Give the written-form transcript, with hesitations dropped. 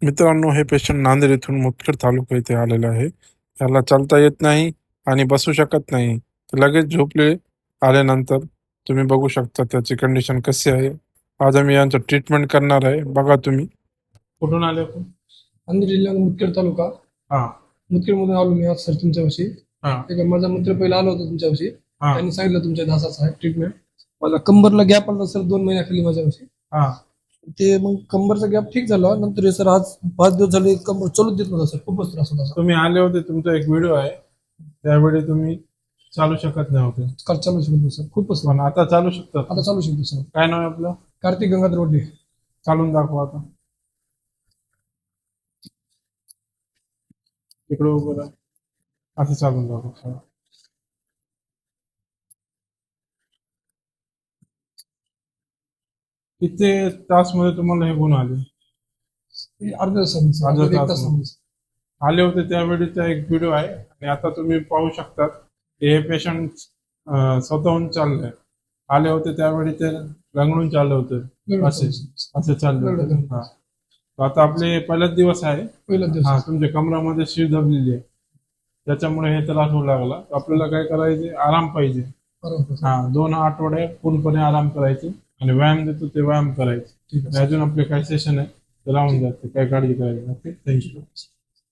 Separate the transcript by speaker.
Speaker 1: मित्रांनो, हे पेशंट नांदेड येथून मुदखेड तालुका येथे आलेलं आहे. त्याला चालता येत नाही आणि बसू शकत नाही. लगेच झोपले. आल्यानंतर तुम्ही बघू शकता त्याची कंडिशन कशी आहे. आज आम्ही यांचं ट्रीटमेंट करणार आहे. बघा तुम्ही. कुठून आले आपण?
Speaker 2: नांदेड जिल्हा मुदखेड तालुका.
Speaker 1: हा
Speaker 2: मुदखेडमधून आलो मी आज सर तुमच्यापाशी.
Speaker 1: हा
Speaker 2: एक माझा मित्र पहिला आला होता तुमच्यापाशी.
Speaker 1: हा
Speaker 2: त्यांनी सांगितलं तुमच्या दासाचं आहे ट्रीटमेंट. मला कंबरला गॅप आला सर 2 महिन्याखाली माझ्यापाशी.
Speaker 1: हा
Speaker 2: ते मग कंबरचा गॅप ठीक झाला. नंतर हे सर आज 5 दिवस झाले कंबर चालूच देत नव्हता सर. खूपच त्रास होता सर.
Speaker 1: तुम्ही आले होते, तुमचा एक व्हिडिओ आहे. त्यावेळी तुम्ही चालू शकत नव्हते,
Speaker 2: काल चालू शकतो सर. खूपच
Speaker 1: पण आता चालू शकतात.
Speaker 2: आता चालू शकतो सर.
Speaker 1: काय नाव आहे आपलं?
Speaker 2: कार्तिक गंगाधर वडले.
Speaker 1: चालून दाखवा आता. इकडे उभं राहा. असं चालून दाखवा. किती तासमध्ये तुम्हाला हे गुण आले?
Speaker 2: अर्ध्या तासाने सर.
Speaker 1: अर्ध्या
Speaker 2: अर्ध्या एक
Speaker 1: तासाने.
Speaker 2: तासाने.
Speaker 1: आले होते त्यावेळीचा एक व्हिडिओ आहे आणि आता तुम्ही पाहू शकतात हे पेशंट स्वतःहून चाललंय. आले होते त्यावेळी ते रंगळून चालले होते, असे असे चालले होते. हा. तर आता आपले पहिलाच दिवस आहे.
Speaker 2: पहिला दिवस.
Speaker 1: हा, तुमच्या कमरामध्ये शीर दबलेली आहे, त्याच्यामुळे हे त्रास होऊ लागला. आपल्याला काय करायचे? आराम पाहिजे.
Speaker 2: बरोबर सर.
Speaker 1: हा, 2 आठवडे पूर्णपणे आराम करायचे आणि व्यायाम देतो ते व्यायाम करायचे.
Speaker 2: ठीक आहे
Speaker 1: अजून आपले काही सेशन आहे ते लावून जाते, काही काळजी करायची. Okay, thank you.